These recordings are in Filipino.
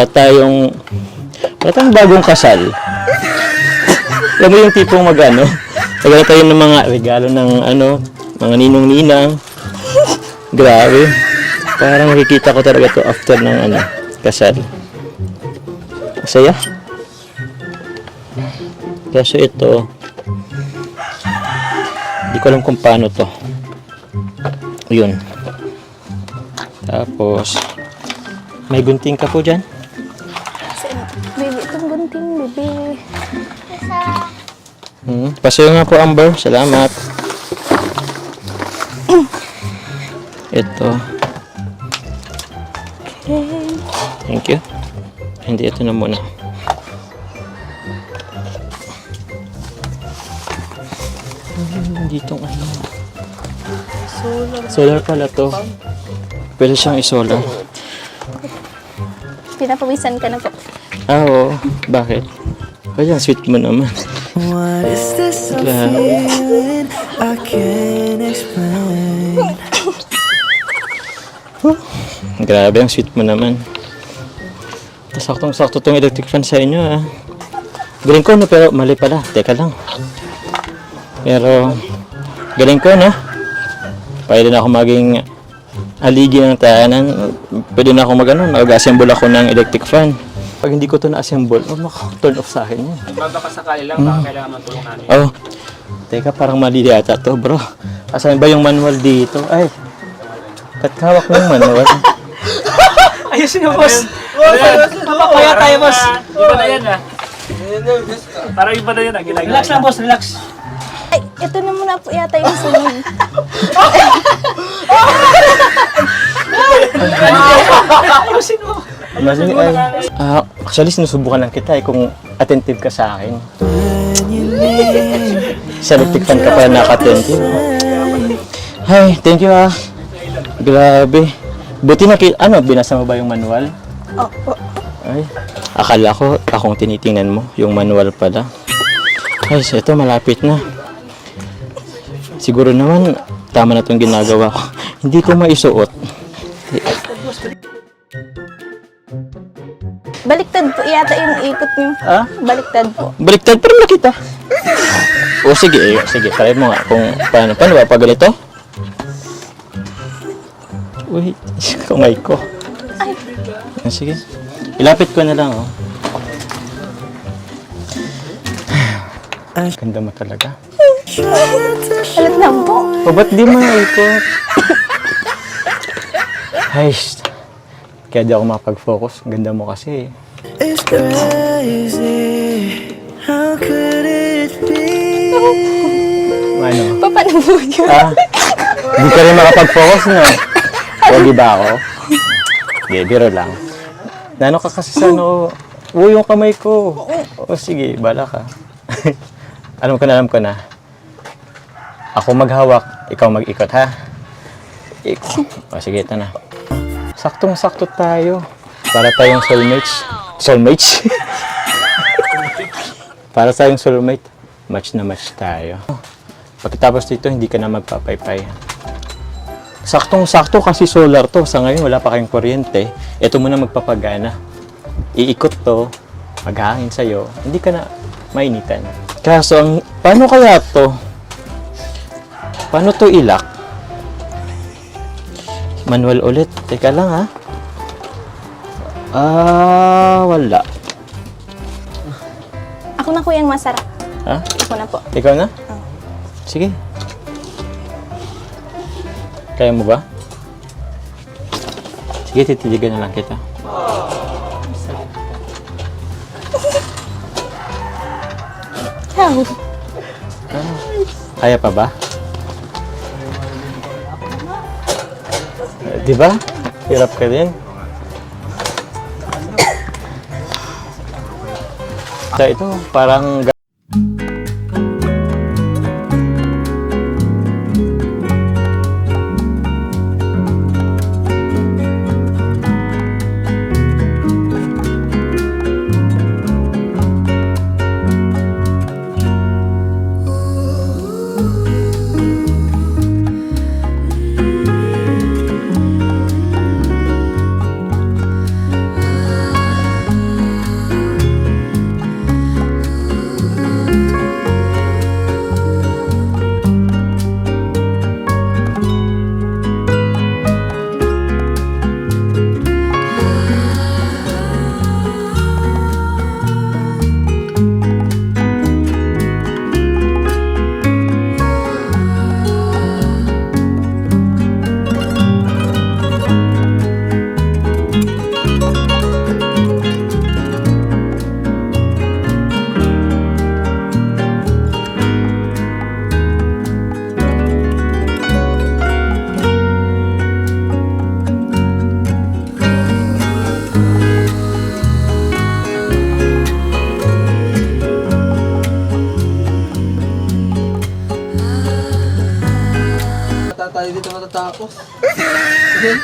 Wala tayong bagong kasal. Alam mo yung tipong magano, nagala tayo ng mga regalo ng mga ninong-ninang. Grabe. Parang nakikita ko talaga to after ng kasal. Masaya. Kaso ito, hindi ko alam kung paano to. Yun. Tapos, may gunting ka po dyan? Baby, itong gunting, baby. Pasayo nga po, Amber. Salamat. Ito. Okay. Thank you. Hindi, ito na muna. Ditong solar pala to. Pwede siyang isolar. Pinapawisan ka na po. Oo. Bakit? Kaya sweet mo naman. What is this I'm feeling? I can't explain. Grabe, ang sweet mo naman. Saktong-sakto tong electric fan sa inyo, ah. Galing ko, no? Pero mali pala. Teka lang. Pero, galing ko, no? Pwede na ako maging aligi ng tahanan. Pwede na ako mag-assemble ako ng electric fan. Pag hindi ko to na-assemble, turn off sa akin yan. Baka sakali lang, baka kailangan matulong namin. Oh, teka, parang mali yata to, bro. Asan ba yung manual dito? Ay, ba't hawak mo yung manual? Ayusin mo, boss! Papapaya tayo, boss! Iba na yan, ah. Parang iba na yan, ah. Relax lang, boss, relax. Ay, ito na muna po yata yung sunod. Ayusin mo! Actually, sinusubukan lang kita kung attentive ka sa akin. Sa electric fan ka pala naka-attentive. Hi, thank you, ah. Grabe. Buti binasa mo ba yung manual? Opo. Ay, akala ko akong tinitingnan mo, yung manual pala. Ay, so ito malapit na. Siguro naman, tama na itong ginagawa ko. Hindi ko maisuot. Baliktad po yata yung ikot niyo. Ah? Baliktad po. Baliktad, pero nakita. O sige, try mo nga kung paano ba pag ganito? Wait, kamay ko. Ay. Sige, ilapit ko na lang, oh. Ganda mo talaga. Alat lang po. O, ba't di maikot? Ay, kaya di ako makapag-focus. Ganda mo kasi. It's crazy. How could it be? Ano? Paano po yun? Hindi ka rin makapag-focus, no? Pogi ba ako? Hindi, biro lang. Nano ka kasi sa yung kamay ko. O, sige, bala ka. Alam ko na. Ako maghawak, ikaw mag-ikot, ha? O, sige, ito na. Saktong-sakto tayo. Para tayong soulmates. Soulmates? Para tayong soulmate. Match na match tayo. Pagkatapos dito, hindi ka na magpapaypay. Saktong-sakto kasi solar to. Sa ngayon, wala pa kayong kuryente. Ito muna magpapagana. Iikot to. Maghahangin sa'yo. Hindi ka na mainitan. Kaso, paano kaya to? Paano to ilak? Manual ulit. Teka lang, ha? Wala. Ako na po yung masarap. Ha? Ako na po. Ikaw na? Sige. Kaya mo ba? Sige, titiligan na lang kita. Ciao. Kaya pa ba? Di ba? Hirap ka din. Ito, parang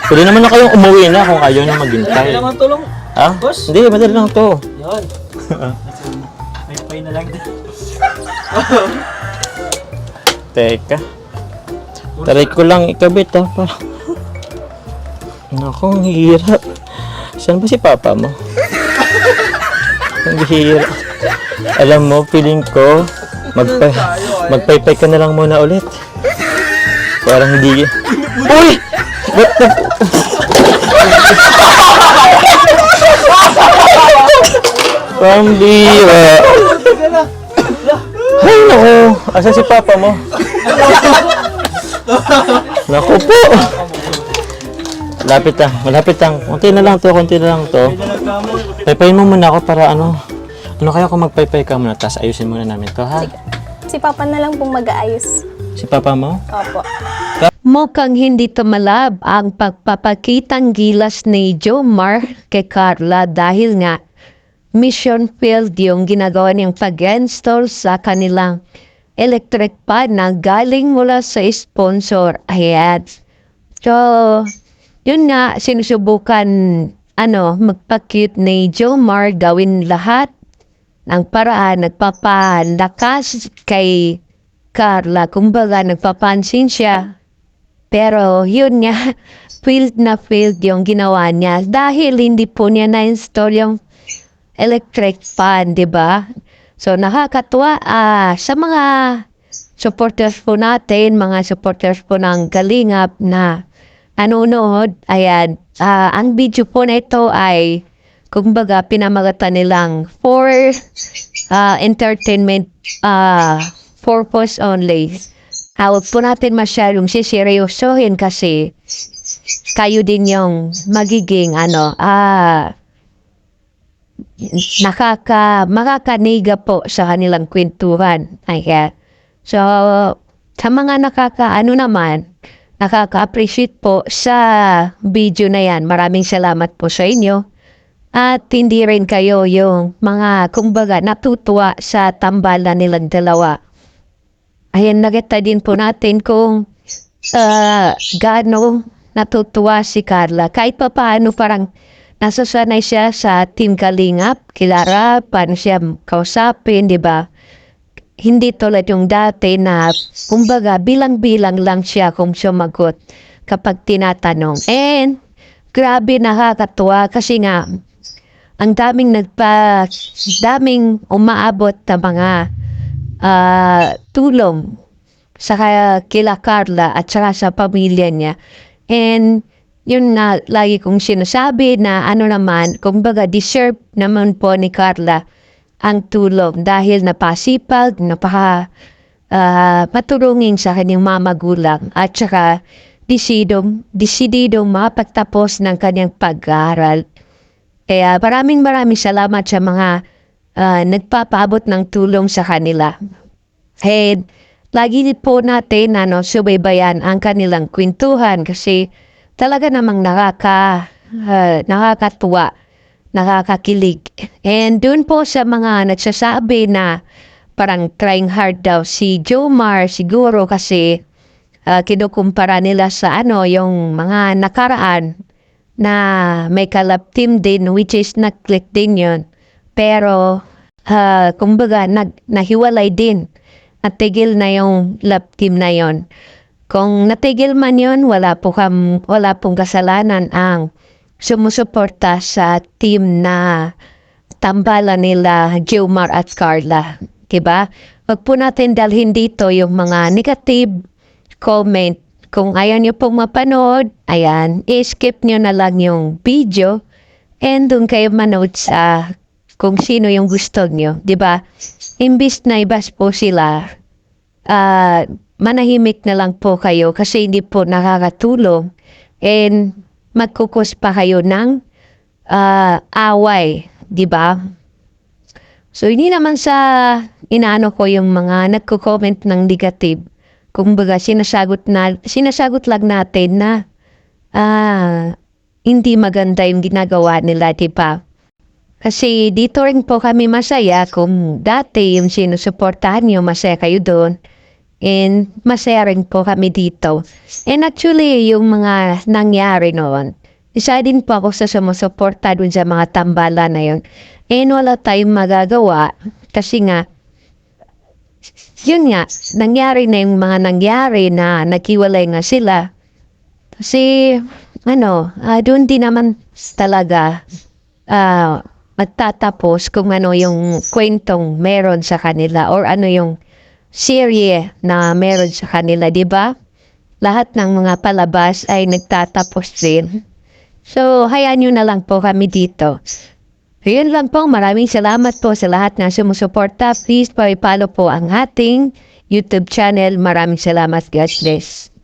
Pwede naman na kayong umuwi na kung ayaw na maghintay. Kailangan tulong. Ha? Boss? Hindi, madali lang to. Yun. May pay na lang din. Teka. Taray ko lang ikabit ha. Naku, ang hirap. Saan ba si papa mo? Ang hirap. Alam mo, feeling ko, magpaypay ka na lang muna ulit. Parang hindi... Uy! What the... Pambira. Ay, naku. Asa si papa mo? Naku po. Malapit lang. Konti na lang to. Paypayin mo muna ako para ano. Ano kaya kung magpaypay ka muna, tapos ayusin muna namin to, ha? Si Papa na lang pong mag-aayos. Si papa mo? Opo. Mukhang hindi tumalab ang pagpapakitang gilas ni Jomar kay Carla dahil nga mission failed yung ginagawa niyang pag-install sa kanilang electric pan na galing mula sa sponsor. Ayan. So, yun nga, sinusubukan magpakit ni Jomar gawin lahat ng paraan, nagpapalakas kay Carla. Kumbaga, nagpapansin siya. Pero yun nga, failed yung ginawa niya dahil hindi po niya na-install yung electric fan, di ba? So, nakakatuwa sa mga supporters po natin, mga supporters po ng Kalingap na nanonood. Ayan, ang video po na ito ay kumbaga pinamagatan nilang for entertainment purpose only. Huwag po natin masyadong siseryosohin kasi kayo din yung magiging makakaniga po sa kanilang kwentuhan. Ayan. So, sa mga nakaka-appreciate po sa video na yan, maraming salamat po sa inyo. At hindi rin kayo yung mga, kumbaga, natutuwa sa tambalan nilang dalawa. Ayan, nakita din po natin kung gaano natutuwa si Carla. Kahit pa paano parang nasasanay siya sa Team Kalingap, Kilara, paano siya kausapin, di ba? Hindi tulad yung dati na, kumbaga, bilang-bilang lang siya kung sumagot kapag tinatanong. And, grabe nakakatuwa kasi nga, ang daming umaabot na mga tulong sa kila Carla at saka sa pamilya niya. And yun na lagi kong sinasabi na kumbaga deserve naman po ni Carla ang tulong dahil napasipag, maturungin sa kanyang mamagulang at saka desididong mapagtapos ng kanyang pag-aaral. Kaya maraming salamat sa mga nagpapaabot ng tulong sa kanila. And lagi po natin subaybayan ang kanilang kwentuhan kasi talaga namang nakakatuwa, nakakakilig. And dun po sa mga nagsasabi na parang trying hard daw si Jomar siguro kasi kinukumpara nila sa yung mga nakaraan na may kalab team din which is nag-click din yun. Pero kumbaga nahiwalay din. Natigil na yung lab team na yon. Kung natigil man yon, wala pong kasalanan ang sumusuporta sa team na tambalan nila Jomar at Carla. Diba? Wag po natin dalhin dito yung mga negative comment. Kung ayaw nyo pong mapanood, ayan, i-skip nyo na lang yung video and doon kayo manood sa kung sino yung gusto nyo. Diba? Imbis na ibas po sila, manahimik na lang po kayo kasi hindi po nakakatulong and magkukos pa kayo ng away. Diba? So, hindi naman sa inaano ko yung mga nagko-comment ng negative. Kumbaga, sinasagot lang natin na hindi maganda yung ginagawa nila, diba? Kasi dito rin po kami masaya kung dati yung sinusuportahan nyo, masaya kayo doon. And masaya rin po kami dito. And actually, yung mga nangyari noon, isa din po ako sa sumusuporta dun sa mga tambala na yun. And wala tayong magagawa kasi nga, yun nga, nangyari na yung mga nangyari na naghiwalay nga sila. Kasi, doon din naman talaga magtatapos kung ano yung kwentong meron sa kanila or ano yung serye na meron sa kanila, di ba? Lahat ng mga palabas ay nagtatapos din. So, hayaan nyo na lang po kami dito. Yun lang po, maraming salamat po sa lahat na sumusuporta. Please, pa-follow po ang ating YouTube channel. Maraming salamat, God bless.